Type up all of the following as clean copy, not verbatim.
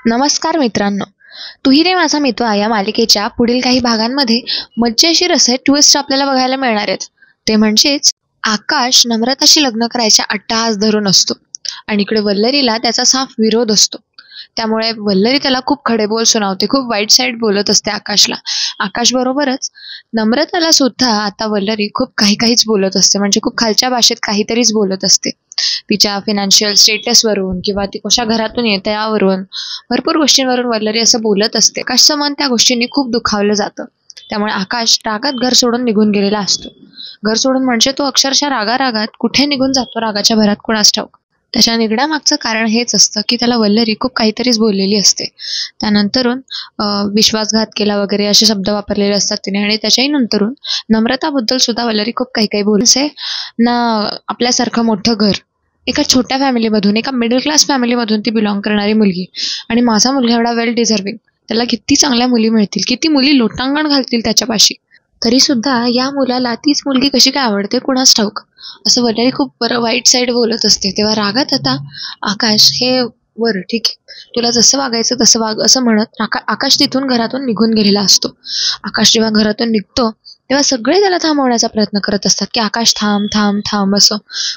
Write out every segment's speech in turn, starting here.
नमस्कार मित्रांनो. तूही रे माझा मित्र या मालिकेच्या पुढील काही भागांमध्ये मजेशीर असे ट्विस्ट आपल्याला बघायला मिळणार आहेत. ते म्हणजेच आकाश नम्रताशी लग्न करायच्या अट्टहास धरून असतो आणि इकडे वल्लरीला त्याचा साफ विरोध असतो. त्यामुळे वल्लरी त्याला खूप खडेबोल सुनावते, खूप वाईट साईड बोलत असते आकाशला. आकाश बरोबरच नम्रताला सुद्धा आता वल्लरी खूप काहीच बोलत असते, म्हणजे खूप खालच्या भाषेत काहीतरीच बोलत असते. तिच्या फिनान्शियल स्टेटसवरून किंवा ती कशा घरातून येते यावरून भरपूर गोष्टींवरून वल्लरी असं बोलत असते. आकाशचं मन त्या गोष्टींनी खूप दुखावलं जातं. त्यामुळे आकाश रागात घर सोडून निघून गेलेला असतो. घर सोडून म्हणजे तो अक्षरशः रागात कुठे निघून जातो रागाच्या भरात कुणास ठाऊक. त्याच्या निघण्यामागचं कारण हेच असतं की त्याला वल्लरी खूप काहीतरीच बोललेली असते. त्यानंतरून विश्वासघात केला वगैरे असे शब्द वापरलेले असतात तिने. आणि त्याच्याही नंतरून नम्रताबद्दल सुद्धा वल्लरी खूप काही बोलते ना. आपल्यासारखं मोठं घर, एका छोट्या फॅमिलीमधून, एका मिडल क्लास फॅमिलीमधून ती बिलॉंग करणारी मुलगी, आणि माझा मुलगा एवढा वेल डिझर्विंग, त्याला किती चांगल्या मुली मिळतील, किती मुली लोटांगण घालतील त्याच्यापाशी, तरी सुद्धा या मुलाला तीच मुलगी कशी काय आवडते कुणास ठाऊक, असं वल्लरी खूप बरं वाईट साईड बोलत असते. तेव्हा रागात आता आकाश हे बरं ठीक आहे, तुला जसं वागायचं तसं वाग असं म्हणत आकाश तिथून घरातून निघून गेलेला असतो. आकाश जेव्हा घरातून निघतो तेव्हा सगळे त्याला थांबवण्याचा प्रयत्न करत असतात की आकाश थांब थांब थांब असं.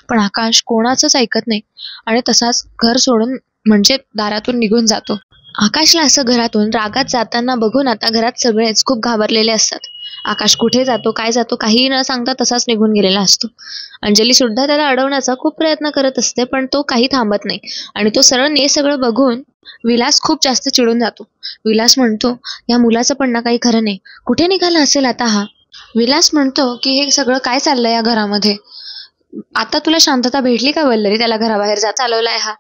पण आकाश कोणाचंच ऐकत नाही आणि तसाच घर सोडून म्हणजे दारातून निघून जातो. आकाशला असं घरातून रागात जाताना बघून आता घरात सगळेच खूप घाबरलेले असतात. आकाश कुठे जातो, काय जातो, काहीही न सांगता तसाच निघून गेलेला असतो. अंजली सुद्धा त्याला अडवण्याचा खूप प्रयत्न करत असते, पण तो काही थांबत नाही आणि तो सरळ हे सगळं बघून विलास खूप जास्त चिडून जातो. विलास म्हणतो, या मुलाचं पण ना काही खरं नाही, कुठे निघाला असेल आता हा. विलास म्हणतो की हे सगळं काय चाललंय या घरामध्ये, आता तुला शांतता भेटली का वल्लरी, त्याला घराबाहेर चालवलाय हा.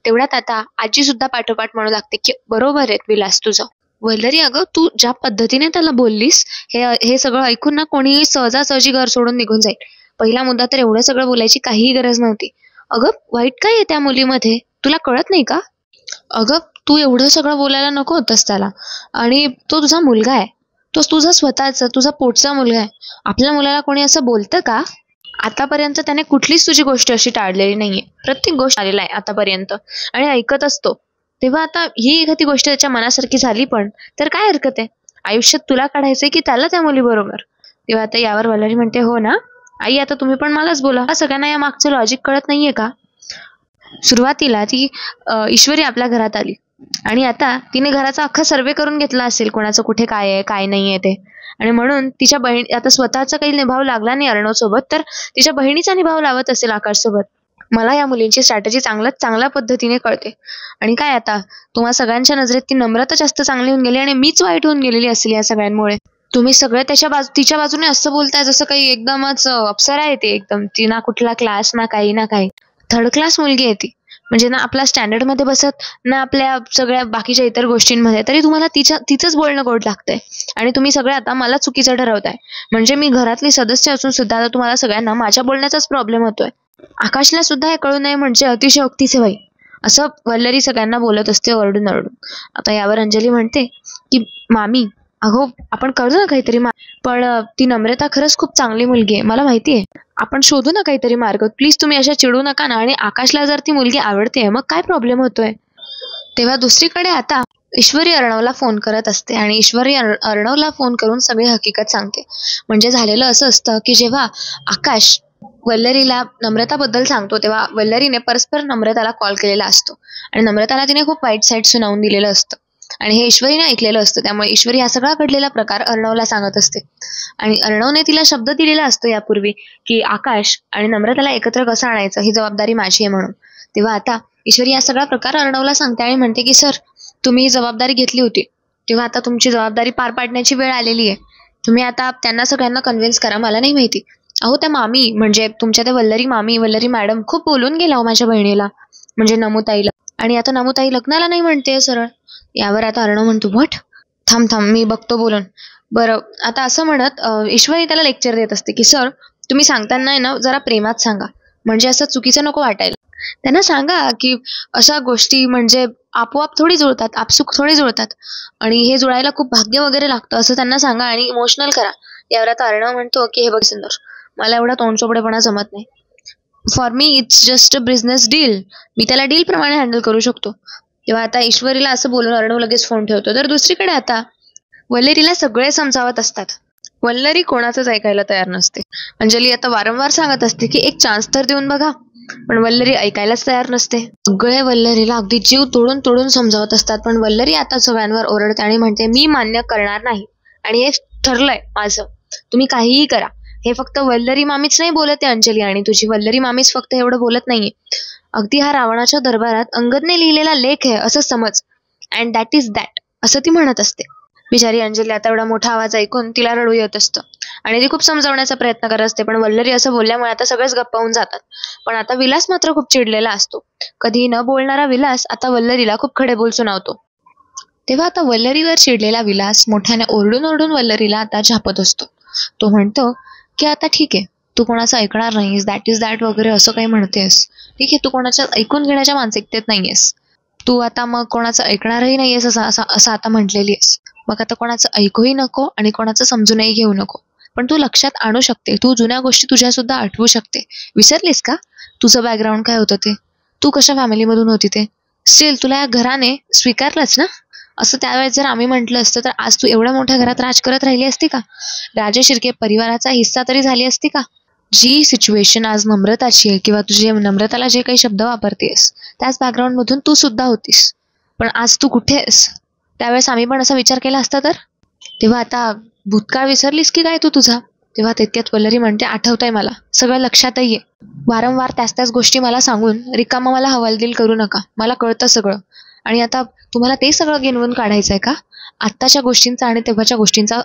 तेवढ्यात आता आजी सुद्धा पाठोपाठ म्हणू लागते की बरोबर आहे विलास तुझं. वल्लरी, अगं तू ज्या पद्धतीने त्याला बोललीस हे सगळं ऐकून ना कोणीही सहजासहजी घर सोडून निघून जाईल. पहिला मुद्दा तर एवढं सगळं बोलायची काहीही गरज नव्हती. अगं वाईट काय आहे त्या मुलीमध्ये, तुला कळत नाही का? अगं तू एवढं सगळं बोलायला नको होतंस त्याला, आणि तो तुझा मुलगा आहे, तो तुझा स्वतःचा तुझा पोटचा मुलगा आहे. आपल्या मुलाला कोणी असं बोलतं का? आतापर्यंत त्याने कुठलीच तुझी गोष्ट अशी टाळलेली नाहीये, प्रत्येक गोष्ट आलेला आहे आतापर्यंत आणि ऐकत असतो. तेव्हा आता ही एखादी गोष्ट त्याच्या मनासारखी झाली पण तर काय हरकत आहे, आयुष्यात तुला काढायचंय की त्याला त्या मुलीबरोबर. तेव्हा आता यावर वल्लरी म्हणते, हो ना आई, आता तुम्ही पण मलाच बोला, सगळ्यांना या मागचं लॉजिक कळत नाहीये का? सुरुवातीला ती ईश्वरी आपल्या घरात आली आणि आता तिने घराचा अख्खा सर्वे करून घेतला असेल, कोणाचं कुठे काय आहे काय नाहीये ते. आणि म्हणून तिच्या बहीण आता स्वतःचा काही निभाव लागला नाही अर्णव सोबत, तर तिच्या बहिणीचा निभाव लावत असेल आकाश सोबत. मला या मुलींची स्ट्रॅटेजी चांगल्या पद्धतीने कळते. आणि काय आता तुम्हा सगळ्यांच्या नजरेत ती नम्रता जास्त चांगली होऊन गेली आणि मीच वाईट होऊन गेलेली असेल या सगळ्यांमुळे. तुम्ही सगळे तिच्या बाजूने असं बोलताय जसं काही एकदमच अप्सरा आहे ती, एकदम ती ना कुठला क्लास ना काही थर्ड क्लास मुलगी आहे ती. म्हणजे ना आपल्या स्टँडर्ड मध्ये बसत ना आपल्या सगळ्या बाकीच्या इतर गोष्टींमध्ये, तरी तुम्हाला तिचंच बोलणं गोड लागतंय आणि तुम्ही सगळे आता मला चुकीचं ठरवताय. म्हणजे मी घरातली सदस्य असून सुद्धा आता तुम्हाला सगळ्यांना माझ्या बोलण्याचाच प्रॉब्लेम होतोय. आकाशला सुद्धा हे कळू नये म्हणजे अतिशयोक्तीचे बाई, असं वल्लरी सगळ्यांना बोलत असते ओरडून. आता यावर अंजली म्हणते की मामी, अहो आपण करू ना काहीतरी पण ती नम्रता खरंच खूप चांगली मुलगी आहे, मला माहितीये, आपण शोधू ना काहीतरी मार्ग, प्लीज तुम्ही अशा चिडू नका ना. आणि आकाशला जर ती मुलगी आवडते मग काय प्रॉब्लेम होतोय. तेव्हा दुसरीकडे आता ईश्वरी अर्णवला फोन करत असते आणि ईश्वरी अर्णवला फोन करून सगळी हकीकत सांगते. म्हणजे झालेलं असं असतं की जेव्हा आकाश वल्लरीला नम्रताबद्दल सांगतो तेव्हा वल्लरीने परस्पर नम्रताला कॉल केलेला असतो आणि नम्रताला तिने खूप वाईट साईड सुनावून दिलेलं असतं आणि हे ईश्वरीने ऐकलेलं असतं. त्यामुळे ईश्वरी हा सगळा घडलेला प्रकार अर्णवला सांगत असते आणि अर्णवने तिला शब्द दिलेला असतो यापूर्वी की आकाश आणि नम्रताला एकत्र कसं आणायचं ही जबाबदारी माझी आहे म्हणून. तेव्हा आता ईश्वरी हा सगळा प्रकार अर्णवला सांगते आणि म्हणते की सर, तुम्ही ही जबाबदारी घेतली होती तेव्हा आता तुमची जबाबदारी पार पाडण्याची वेळ आलेली आहे. तुम्ही आता त्यांना सगळ्यांना कन्व्हिन्स करा. मला नाही माहिती, अहो त्या मामी म्हणजे तुमच्या त्या वल्लरी मॅडम खूप बोलून गेला हो माझ्या बहिणीला, म्हणजे नमुताईला, आणि आता नमुताई लग्नाला नाही म्हणते सरळ. यावर आता अर्णव म्हणतो, व्हॉट, थांब मी बघतो बोलून. बरं, आता असं म्हणत ईश्वरी त्याला लेक्चर देत असते की सर, तुम्ही सांगताना ना जरा प्रेमात सांगा, म्हणजे असं चुकीचं नको वाटायला. त्यांना सांगा की अशा गोष्टी म्हणजे आपोआप थोडी जुळतात, आपसुक थोडी जुळतात आणि हे जुळायला खूप भाग्य वगैरे लागतं असं त्यांना सांगा आणि इमोशनल करा. यावर आता अर्णव म्हणतो की हे बघ सुंदर, मला एवढा तोंडचोपडेपणा जमत नाही. For me it's just a business deal, मी त्याला डील प्रमाणे हँडल करू शकतो. तेव्हा आता ईश्वरीला असं बोलून अर्णव लगेच फोन ठेवतो. तर दुसरीकडे आता वल्लरीला सगळे समजावत असतात. वल्लरी कोणाचंच ऐकायला तयार नसते. अंजली आता वारंवार सांगत असते की एक चान्स तर देऊन बघा, पण वल्लरी ऐकायलाच तयार नसते. सगळे वल्लरीला अगदी जीव तोडून तोडून समजावत असतात, पण वल्लरी आता सगळ्यांवर ओरडते आणि म्हणते मी मान्य करणार नाही आणि हे ठरलंय माझं, तुम्ही काहीही करा. हे फक्त वल्लरी मामीच नाही बोलत आहे अंजली, आणि तुझी वल्लरी मामीच फक्त एवढं बोलत नाहीये. अगदी हा रावणाच्या दरबारात अंगदने लिहिलेला लेख आहे असं समज. अँड दॅट इज दॅट असं ती म्हणत असते. बिचारी अंजली आता एवढा मोठा आवाज ऐकून तिला रडू येत असतं आणि ती खूप समजावण्याचा प्रयत्न करत असते, पण वल्लरी असं बोलल्यामुळे आता सगळेच गप्प होऊन जातात. पण आता विलास मात्र खूप चिडलेला असतो. कधी न बोलणारा विलास आता वल्लरीला खूप खडेबोल सुनावतो. तेव्हा आता वल्लरीवर चिडलेला विलास मोठ्याने ओरडून ओरडून वल्लरीला आता झापत असतो. तो म्हणतो की आता ठीक आहे, तू कोणाचं ऐकणार नाहीस, दॅट इज दॅट वगैरे असं काही म्हणतेस, ठीक आहे, तू कोणाच्या ऐकून घेण्याच्या मानसिकतेत नाहीयेस, तू आता मग कोणाचं ऐकणारही नाहीयेस असं असं असं आता म्हटलेली आहेस. मग आता कोणाचं ऐकूही नको आणि कोणाचं समजूनही घेऊ नको, पण तू लक्षात आणू शकते, तू जुन्या गोष्टी तुझ्या सुद्धा आठवू शकते. विसरलीस का तुझं बॅकग्राऊंड काय होतं ते, तू कशा फॅमिलीमधून होती ते, स्टील तुला या घराने स्वीकारलंच ना. असं त्यावेळेस जर आम्ही म्हटलं असतं तर आज तू एवढ्या मोठ्या घरात राज करत राहिली असती का, राजे शिर्के परिवाराचा हिस्सा तरी झाली असती का. जी सिच्युएशन आज नम्रताची आहे किंवा तुझे नम्रताला जे काही शब्द वापरतेस त्याच बॅकग्राऊंड मधून तू सुद्धा होतीस, पण आज तू कुठे आहेस. त्यावेळेस आम्ही पण असा विचार केला असता तर. तेव्हा आता भूतकाळ विसरलीस की काय तू तुझा. तेव्हा तितक्यात वल्लरी म्हणते आठवतंय मला, सगळं लक्षातही आहे. वारंवार त्याच त्याच गोष्टी मला सांगून रिकामा मला हवालदिल करू नका, मला कळतं सगळं. आणि आता तुम्हाला ते सगळं गिनवून काढायचंय का. आत्ताच्या गोष्टींचा आणि तेव्हाच्या गोष्टींचा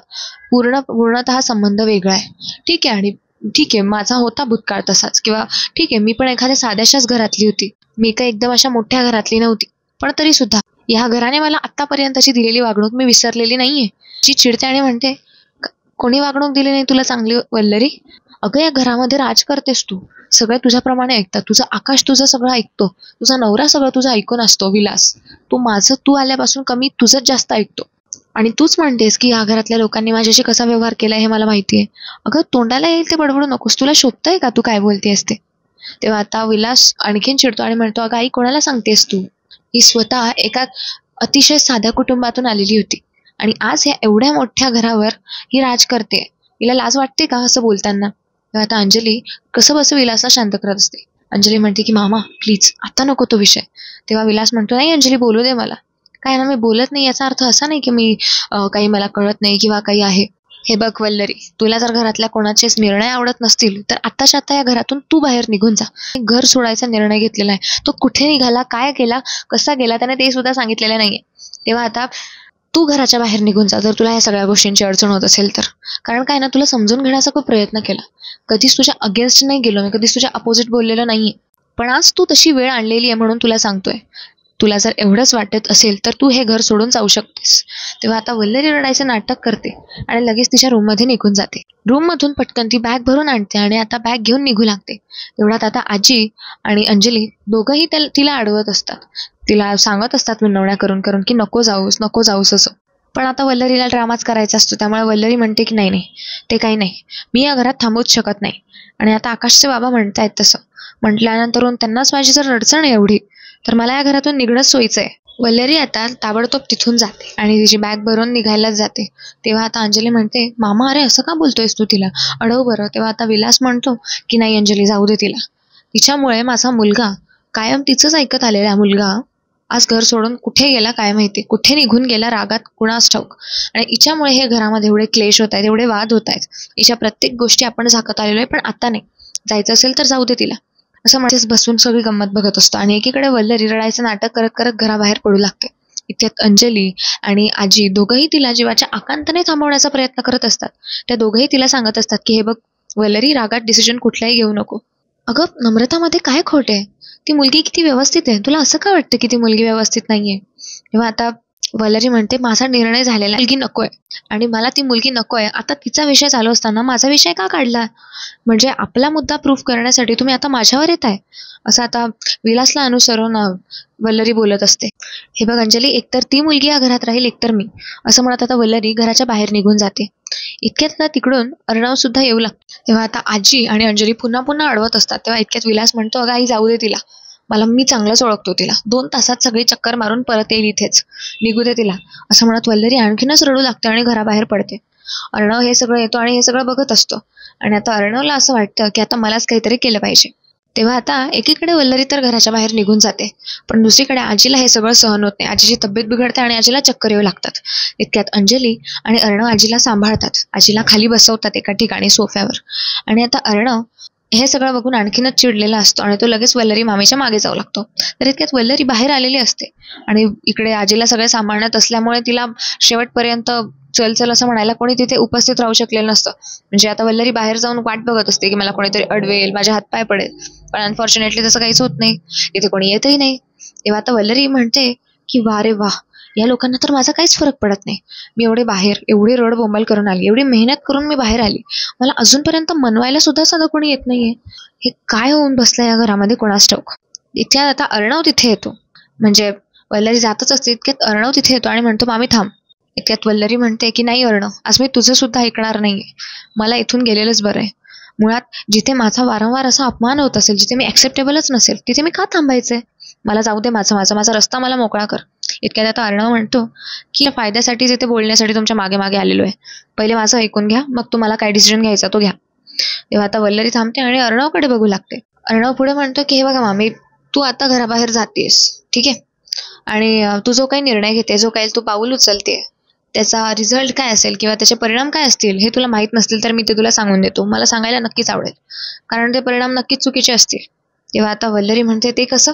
पूर्णतः संबंध वेगळा आहे. ठीक आहे, आणि ठीक आहे माझा होता भूतकाळ तसाच, किंवा ठीक आहे मी पण एखाद्या साध्याशाच घरातली होती, मी काही एकदम अशा मोठ्या घरातली नव्हती, पण तरी सुद्धा या घराने मला आतापर्यंतची दिलेली वागणूक मी विसरलेली नाहीये. जी चिडते आणि म्हणते कोणी वागणूक दिली नाही तुला चांगली वल्लरी. अगं या घरामध्ये राज करतेस तू, सगळे तुझ्याप्रमाणे ऐकतात, तुझं आकाश तुझं सगळं ऐकतो, तुझा नवरा सगळं तुझं ऐकून असतो विलास, तू आल्यापासून कमी तुझंच जास्त ऐकतो. आणि तूच म्हणतेस की या घरातल्या लोकांनी माझ्याशी कसा व्यवहार केलाय हे मला माहितीये. अगं तोंडाला येईल ते बडबडू नकोस, तुला शोभतंय का तू काय बोलतेस ते. तेव्हा आता विलास आणखीन चिडतो आणि म्हणतो अगं आई कोणाला सांगतेस तू, ही स्वतः एका अतिशय साध्या कुटुंबातून आलेली होती आणि आज ह्या एवढ्या मोठ्या घरावर ही राज करते, हिला लाज वाटते का असं बोलताना. तेव्हा आता अंजली कसं बसं विलासला शांत करत असते. अंजली म्हणते की मामा प्लीज आता नको तो विषय. तेव्हा विलास म्हणतो नाही अंजली बोलू दे मला, काय ना मी बोलत नाही याचा अर्थ असा नाही की मी काही मला कळत नाही किंवा काही आहे. हे बघ वल्लरी, तुला जर घरातल्या कोणाचेच निर्णय आवडत नसतील तर आत्ताच्या आता या घरातून तू बाहेर निघून जा. घर सोडायचा निर्णय घेतलेला आहे, तो कुठे निघाला, काय केला, कसा गेला त्याने ते सुद्धा सांगितलेलं नाहीये. तेव्हा आता तू घराच्या बाहेर निघून जा जर तुला या सगळ्या गोष्टींची अडचण होत असेल तर. कारण काय ना तुला समजून घेण्याचा खूप प्रयत्न केला, कधीच तुझ्या अगेन्स्ट नाही गेलो मी, कधीच तुझ्या अपोजिट बोललेलं नाहीये, पण आज तू तशी वेळ आणलेली आहे म्हणून तुला सांगतोय. तुला जर एवढंच वाटत असेल तर तू हे घर सोडून जाऊ शकतेस. तेव्हा आता वल्लरी रडायचं नाटक करते आणि लगेच तिच्या रूममध्ये निघून जाते. रूममधून पटकन ती बॅग भरून आणते आणि आता बॅग घेऊन निघू लागते. तेवढ्यात आता आजी आणि अंजली दोघंही तिला अडवत असतात, तिला सांगत असतात विनवण्या करून करून की नको जाऊस नको जाऊस असं. पण आता वल्लरीला ड्रामाच करायचा असतो, त्यामुळे वल्लरी म्हणते की नाही नाही ते काही नाही, मी या घरात थांबूच शकत नाही. आणि आता आकाशचे बाबा म्हणतायत तसं म्हटल्यानंतर त्यांनाच माझी जर अडचण आहे एवढी तर मला या घरातून निघणंच सोयीचं आहे. वल्लरी आता ताबडतोब तिथून जाते आणि तिची बॅग भरून निघायलाच जाते. तेव्हा आता अंजली म्हणते मामा अरे असं का बोलतोयस तू तिला, अडव बरं. तेव्हा आता विलास म्हणतो की नाही अंजली जाऊ दे तिला, तिच्यामुळे माझा मुलगा कायम तिचंच ऐकत आलेला मुलगा आज घर सोडून कुठे गेला काय माहिती, कुठे निघून गेला रागात कुणास ठाऊक. आणि हिच्यामुळे हे घरामध्ये एवढे क्लेश होत आहेत, एवढे वाद होत आहेत, हिच्या प्रत्येक गोष्टी आपण झाकत आलेलो आहे, पण आता नाही, जायचं असेल तर जाऊ दे तिला असं म्हणतेच बसून सगळी गंमत बघत असतो. आणि एकीकडे वल्लरी रडायचं नाटक करत करत घराबाहेर पडू लागते. इतक्यात अंजली आणि आजी दोघंही तिला जीवाच्या आकांताने थांबवण्याचा प्रयत्न करत असतात. त्या दोघंही तिला सांगत असतात की हे बघ वल्लरी रागात डिसिजन कुठलाही घेऊ नको. अगं नम्रतामध्ये काय खोट आहे, ती मुलगी किती व्यवस्थित आहे, तुला असं का वाटतं की ती मुलगी व्यवस्थित नाहीये. तेव्हा आता वल्लरी म्हणते माझा निर्णय झालेला, मुलगी नकोय आणि मला ती मुलगी नकोय. आता तिचा विषय चालू असताना माझा विषय का काढला, म्हणजे आपला मुद्दा प्रूफ करण्यासाठी तुम्ही आता माझ्यावर येत आहे असं आता विलासला अनुसरून वल्लरी बोलत असते. हे बघ अंजली, एकतर ती मुलगी या घरात राहील एकतर मी, असं म्हणत आता वल्लरी घराच्या बाहेर निघून जाते. इतक्यात ना तिकडून अर्णव सुद्धा येऊ लागतो. तेव्हा आता आजी आणि अंजली पुन्हा पुन्हा अडवत असतात. तेव्हा इतक्यात विलास म्हणतो अगं आई जाऊ दे तिला, मी चांगलंच ओळखतो तिला, 2 तासात सगळी चक्कर मारून परत येईल इथेच, निघू दे तिला, असं म्हणत वल्लरी आणखीनच रडू लागते आणि घराबाहेर पडते. अर्णव हे सगळं येतो आणि हे सगळं बघत असतो आणि आता अर्णवला असं वाटतं की आता मलाच काहीतरी केलं पाहिजे. तेव्हा आता एकीकडे वल्लरी तर घराच्या बाहेर निघून जाते, पण दुसरीकडे आजीला हे सगळं सहन होत नाही. आजीची तब्येत बिघडते आणि आजीला चक्कर येऊ लागतात. इतक्यात अंजली आणि अर्णव आजीला सांभाळतात, आजीला खाली बसवतात एका ठिकाणी सोफ्यावर. आणि आता अर्णव हे सगळं बघून आणखीनच चिडलेला असतो आणि तो लगेच वल्लरी मामीच्या मागे जाऊ लागतो. तर इतक्यात वल्लरी बाहेर आलेली असते आणि इकडे आजीला सगळे सांभाळण्यात असल्यामुळे तिला शेवटपर्यंत चल चल असं म्हणायला कोणी तिथे उपस्थित राहू शकलेलं नसतं. म्हणजे आता वल्लरी बाहेर जाऊन वाट बघत असते की मला कोणीतरी अडवेल, माझ्या हातपाय पडेल, पण अनफॉर्च्युनेटली तसं काहीच होत नाही, तिथे कोणी येतही नाही. तेव्हा आता वल्लरी म्हणते की वा रे वा, या लोकांना तर माझा काहीच फरक पडत नाही. मी एवढे बाहेर एवढी रड बोंबल करून आली, एवढी मेहनत करून मी बाहेर आली, मला अजूनपर्यंत मनवायला सुद्धा साधं कोणी येत नाहीये. हे काय होऊन बसलं या घरामध्ये कोणास ठाऊक. इतक्यात आता अर्णव तिथे येतो, म्हणजे वल्लरी जातच असते इतक्यात अर्णव तिथे येतो आणि म्हणतो मामी थांब. इतक्यात वल्लरी म्हणते की नाही अर्णव, आज मी तुझं सुद्धा ऐकणार नाहीये, मला इथून गेलेलंच बरं आहे. मुळात जिथे माझा वारंवार असा अपमान होत असेल, जिथे मी ऍक्सेप्टेबलच नसेल, तिथे मी का थांबायचंय? मला जाऊ दे, माझा रस्ता मला मोकळा कर. इतक्यात आता अर्णव म्हणतो की फायद्यासाठी जिथे बोलण्यासाठी तुमच्या मागे मागे आलेलो आहे, पहिले माझं ऐकून घ्या, मग तुम्हाला काय डिसिजन घ्यायचा तो घ्या. तेव्हा आता वल्लरी थांबते आणि अर्णवकडे बघू लागते. अर्णव पुढे म्हणतो की हे बघा मामी, तू आता घराबाहेर जातेस, ठीक आहे, आणि तू जो काही निर्णय घेते, जो काही तू पाऊल उचलते, त्याचा रिझल्ट काय असेल किंवा त्याचे परिणाम काय असतील हे तुला माहीत नसतील तर मी ते तुला सांगून देतो. मला सांगायला नक्कीच आवडेल, कारण ते परिणाम नक्कीच चुकीचे असतील. तेव्हा आता वल्लरी म्हणते ते कसं?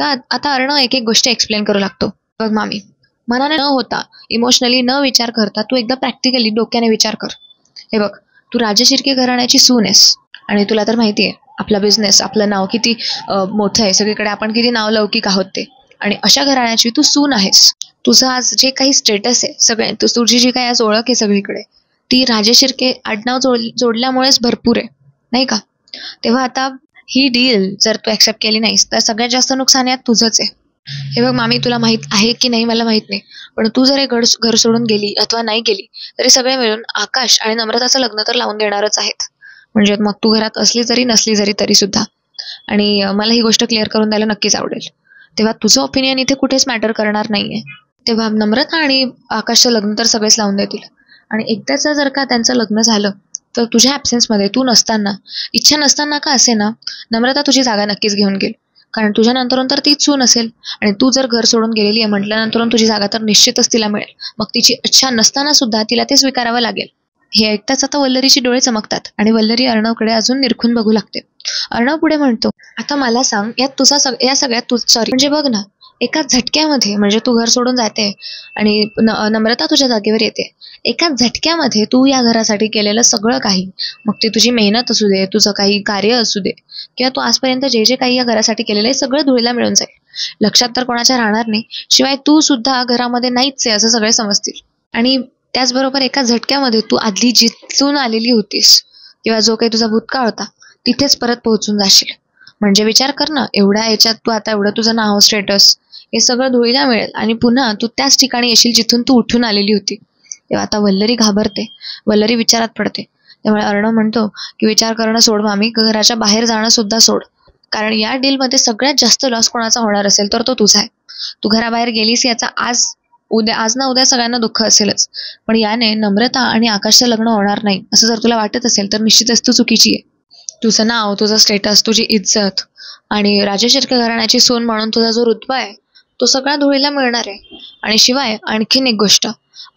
आता अर्णव एक एक गोष्ट एक्सप्लेन करू लागतो. बघ मामी, मनाने न होता, इमोशनली न विचार करता तू एकदा प्रॅक्टिकली डोक्याने विचार कर. हे बघ, तू राजे शिर्के घराण्याची सून आहेस आणि तुला तर माहिती आहे आपला बिझनेस, आपलं नाव किती मोठं आहे, सगळीकडे आपण किती नावलौकिक आहोत ते, आणि अशा घराण्याची तू सून आहेस. तुझं आज जे काही स्टेटस आहे सगळे, तुझी जी काही आज ओळख आहे सगळीकडे, ती राजे शिर्के आडनाव जोडल्यामुळेच भरपूर आहे, नाही का? तेव्हा आता ही डील जर तू ऍक्सेप्ट केली नाहीस तर सगळ्यात जास्त नुकसान यात तुझंच आहे. हे बघ मामी, तुला माहित आहे की नाही मला माहित नाही, पण तू जर हे घर सोडून गेली अथवा नाही गेली तरी सगळे मिळून आकाश आणि नम्रताचं लग्न तर लावून देणारच आहेत. म्हणजे मग तू घरात असली जरी नसली जरी तरी सुद्धा. आणि मला ही गोष्ट क्लिअर करून द्यायला नक्कीच आवडेल. तेव्हा तुझं ओपिनियन इथे कुठेच मॅटर करणार नाहीये. तेव्हा नम्रता आणि आकाशचं लग्न तर सगळेच लावून देतील, आणि एकदाच जर का त्यांचं लग्न झालं तर तुझ्या ॲब्सेन्समध्ये, तू नसताना, इच्छा नसताना का असे ना, नम्रता तुझी जागा नक्कीच घेऊन घेईल. कारण तुझ्या नंतरून तर तीच सून असेल, आणि तू जर घर सोडून गेलेली आहे म्हटल्यानंतर तुझी जागा तर निश्चितच तिला मिळेल. मग तिची इच्छा नसताना सुद्धा तिला ते स्वीकारावं लागेल. हे ऐकताच आता वल्लरीची डोळे चमकतात आणि वल्लरी अर्णवकडे अजून निरखून बघू लागते. अर्णव पुढे म्हणतो, आता मला सांग, यात तुझा या सगळ्यात सॉरी, म्हणजे बघ ना, एका झटक्यामध्ये, म्हणजे तू घर सोडून जाते आणि नम्रता तुझ्या जागेवर येते, एका झटक्यामध्ये तू या घरासाठी केलेलं सगळं काही, मग ती तुझी मेहनत असू दे, तुझं काही कार्य असू दे, किंवा तू आजपर्यंत जे जे काही या घरासाठी केलेलं आहे सगळं धुळीला मिळून जाईल. लक्षात तर कोणाच्या राहणार नाही, शिवाय तू सुद्धा घरामध्ये नाहीच आहे असं सगळे समजतील. आणि त्याचबरोबर एका झटक्यामध्ये तू आधी जिथून आलेली होतीस किंवा जो काही तुझा भूतकाळ होता तिथेच परत पोहोचून जाशील. म्हणजे विचार कर ना, एवढ्या याच्यात तू आता एवढं तुझं नाव, स्टेटस हे सगळं धुळीला मिळेल आणि पुन्हा तू त्याच ठिकाणी येशील जिथून तू उठून आलेली होती. तेव्हा आता वल्लरी घाबरते, वल्लरी विचारात पडते. त्यामुळे अर्णव म्हणतो की विचार करणं सोड मामी, घराच्या बाहेर जाणं सुद्धा सोड, कारण या डीलमध्ये सगळ्यात जास्त लॉस कोणाचा होणार असेल तर तो तुझा आहे. तू घराबाहेर गेलीस याचा आज ना उद्या सगळ्यांना दुःख असेलच, पण याने नम्रता आणि आकाशचं लग्न होणार नाही असं जर तुला वाटत असेल तर निश्चितच तू चुकीची आहे. तुझं नाव, तुझं स्टेटस, तुझी इज्जत आणि राजे शिर्के घराण्याची सून म्हणून तुझा जो रुतबा आहे तो सगळा धुळीला मिळणार आहे. आणि शिवाय आणखीन एक गोष्ट,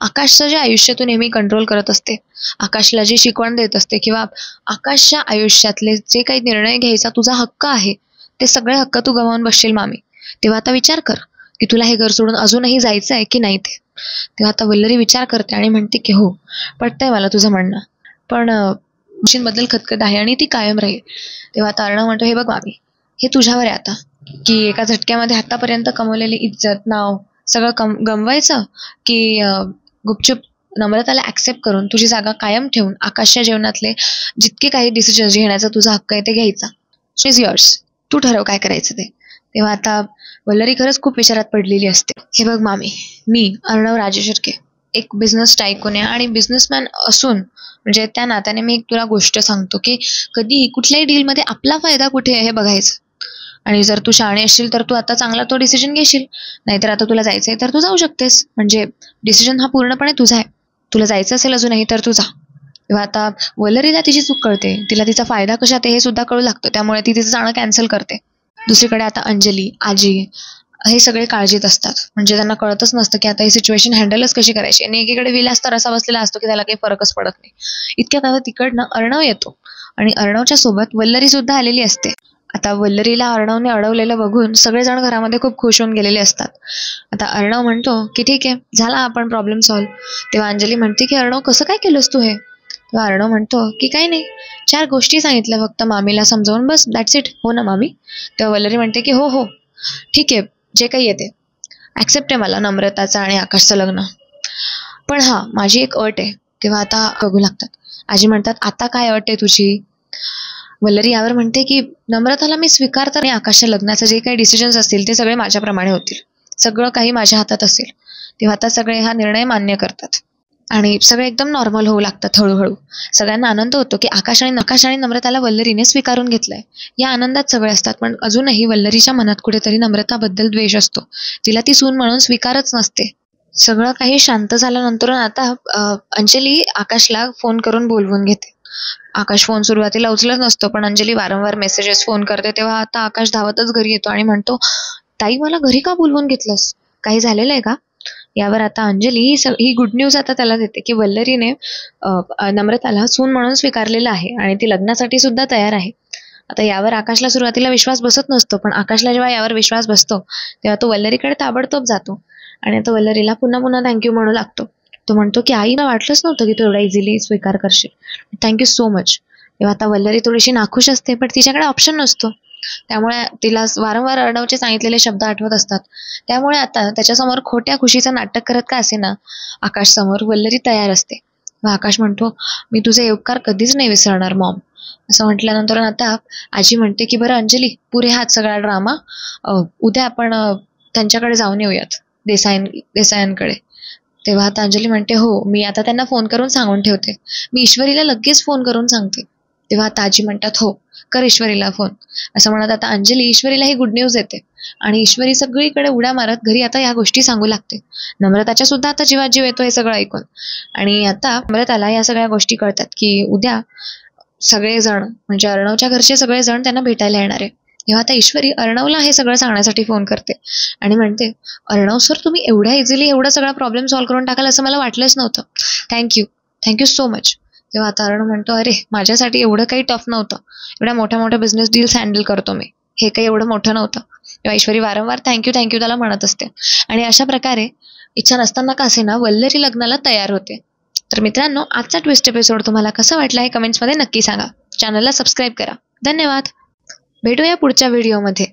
आकाशचं जे आयुष्य तू नेहमी कंट्रोल करत असते, आकाशला जी शिकवण देत असते, किंवा आकाशच्या आयुष्यातले जे काही निर्णय घ्यायचा तुझा हक्क आहे, ते सगळे हक्क तू गमावून बसशील मामी. तेव्हा आता विचार कर की तुला हे घर सोडून अजूनही जायचं आहे की नाही ते. तेव्हा आता वल्लरी विचार करते आणि म्हणते की हो, पटतंय मला तुझं म्हणणं, पण मशीनबद्दल खतखत आहे आणि ती कायम राहील. तेव्हा आता अर्णव म्हणतो, हे बघ मामी, हे तुझ्यावर आहे आता, की एका झटक्यामध्ये आतापर्यंत कमवलेली इज्जत, नाव सगळं गमवायचं, की गुपचूप नम्रताला ऍक्सेप्ट करून तुझी जागा कायम ठेवून आकाशच्या जीवनातले जितके काही डिसिजन्स घेण्याचा तुझा हक्क आहे ते घ्यायचा. सो इज युअर्स, तू ठरव काय करायचं ते. तेव्हा आता वल्लरी खरंच खूप विचारात पडलेली असते. हे बघ मामी, मी अर्णव राजे शिर्के एक बिझनेस टायकून आहे आणि बिझनेसमॅन असून म्हणजे त्या नात्याने मी तुला गोष्ट सांगतो की कधीही कुठल्याही डीलमध्ये आपला फायदा कुठे आहे हे बघायचं. आणि जर तू शहाणी असशील तर तू आता चांगला तो डिसिजन घेशील, नाहीतर आता तुला जायचंय तर तू जाऊ शकतेस. म्हणजे डिसिजन हा पूर्णपणे तुझा आहे. तुला जायचं असेल अजूनही तर तू जा. तेव्हा आता वल्लरीला तिची चूक कळते, तिला तिचा फायदा कशात आहे हे सुद्धा कळू लागतं, त्यामुळे ती तिचं जाणं कॅन्सल करते. दुसरीकडे आता अंजली, आजी हे सगळे काळजीत असतात. म्हणजे त्यांना कळतच नसतं की आता ही सिच्युएशन हँडलच कशी करायची. आणि एकीकडे विलास तर असा बसलेला असतो की त्याला काही फरकच पडत नाही. इतक्यात आता तिकडनं अर्णव येतो आणि अर्णवच्या सोबत वल्लरी सुद्धा आलेली असते. आता वल्लरीला अर्णवने अडवलेलं बघून सगळेजण घरामध्ये खूप खुश होऊन गेलेले असतात. आता अर्णव म्हणतो की ठीक आहे, झाला आपण प्रॉब्लेम सॉल्व्ह. तेव्हा अंजली म्हणते की अर्णव कसं काय केलंस तू हे? तेव्हा अर्णव म्हणतो की काही नाही, 4 गोष्टी सांगितल्या फक्त मामीला समजावून, बस दॅट्स इट. हो ना मामी? तेव्हा वल्लरी म्हणते की हो हो ठीक आहे, जे काही येते ॲक्सेप्ट आहे मला नम्रताचं आणि आकाशचं लग्न. पण हा, माझी एक अट आहे. तेव्हा आता बघू लागतात. आजी म्हणतात आता काय अट आहे तुझी? वल्लरी यावर म्हणते की नम्रताला मी स्वीकारते आणि आकाशच्या लग्नाचे जे काही डिसिजन्स असतील ते सगळे माझ्याप्रमाणे होतील. सगळं काही माझ्या हातात असेल. तेव्हा आता सगळे हा निर्णय मान्य करतात आणि सगळे एकदम नॉर्मल होऊ लागतात हळूहळू. सगळ्यांना आनंद होतो की आकाश आणि नम्रताला वल्लरीने स्वीकारून घेतलंय. या आनंदात सगळे असतात. पण अजूनही वल्लरीच्या मनात कुठेतरी नम्रताबद्दल द्वेष असतो. तिला ती सून म्हणून स्वीकारच नसते. सगळं काही शांत झाल्यानंतर आता अंजली आकाशला फोन करून बोलवून घेते. आकाश फोन सुरुवातीला उचलत नसतो, पण अंजली वारंवार मेसेजेस फोन करते. तेव्हा आता आकाश धावतच घरी येतो आणि म्हणतो, ताई मला घरी का बोलवून घेतलंस? काही झालेलं आहे का? यावर आता अंजली ही गुड न्यूज आता त्याला देते की वल्लरीने नम्रताला सून म्हणून स्वीकारलेलं आहे आणि ती लग्नासाठी सुद्धा तयार आहे. आता यावर आकाशला सुरुवातीला विश्वास बसत नसतो, पण आकाशला जेव्हा यावर विश्वास बसतो तेव्हा तो वल्लरीकडे ताबडतोब जातो आणि आता वल्लरीला पुन्हा पुन्हा थँक्यू म्हणू लागतो. तो म्हणतो की आई, मला वाटलंच नव्हतं की तू एवढा इझिली स्वीकार करशील. Thank you so much. तेव्हा आता वल्लरी थोडीशी नाखुश असते, पण तिच्याकडे ऑप्शन नसतो. त्यामुळे तिला वारंवार अर्णवचे सांगितलेले शब्द आठवत असतात. त्यामुळे आता त्याच्यासमोर खोट्या खुशीचं नाटक करत का असेना आकाश समोर वल्लरी तयार असते. व आकाश म्हणतो, मी तुझे हे उपकार कधीच नाही विसरणार मॉम. असं म्हटल्यानंतर आता आजी म्हणते की बरं अंजली, पुरे हात सगळा ड्रामा, उद्या आपण त्यांच्याकडे जाऊन येऊयात, देसायांकडे. तेव्हा आता अंजली म्हणते हो, मी आता त्यांना फोन करून सांगून ठेवते. मी ईश्वरीला लगेच फोन करून सांगते. तेव्हा आता आजी म्हणतात हो, कर ईश्वरीला फोन. असं म्हणत आता अंजली ईश्वरीला ही गुड न्यूज देते आणि ईश्वरी सगळीकडे उड्या मारत घरी आता या गोष्टी सांगू लागते. नम्रताच्या सुद्धा आता जीवात जीव येतो हे सगळं ऐकून. आणि आता नम्रताला या सगळ्या गोष्टी कळतात की उद्या सगळेजण म्हणजे अर्णवच्या घरचे सगळेजण त्यांना भेटायला येणार आहे. तेव्हा आता ईश्वरी अर्णवला हे सगळं सांगण्यासाठी फोन करते आणि म्हणते, अर्णव सर, तुम्ही एवढ्या इझिली एवढा सगळा प्रॉब्लेम सॉल्व्ह करून टाकाल असं मला वाटलंच नव्हतं. Thank you so much. तेव्हा आता अर्णव म्हणतो, अरे माझ्यासाठी एवढं काही टफ नव्हतं. एवढ्या मोठ्या मोठ्या बिझनेस डील्स हँडल करतो मी, हे काही एवढं मोठं नव्हतं. तेव्हा ईश्वरी वारंवार थँक्यू त्याला म्हणत असते. आणि अशा प्रकारे इच्छा नसताना का असेना वल्लरी लग्नाला तयार होते. तर मित्रांनो, आजचा ट्विस्ट एपिसोड तुम्हाला कसा वाटला हे कमेंट्समध्ये नक्की सांगा. चॅनलला सबस्क्राईब करा. धन्यवाद. भेटूया पुढच्या व्हिडिओमध्ये.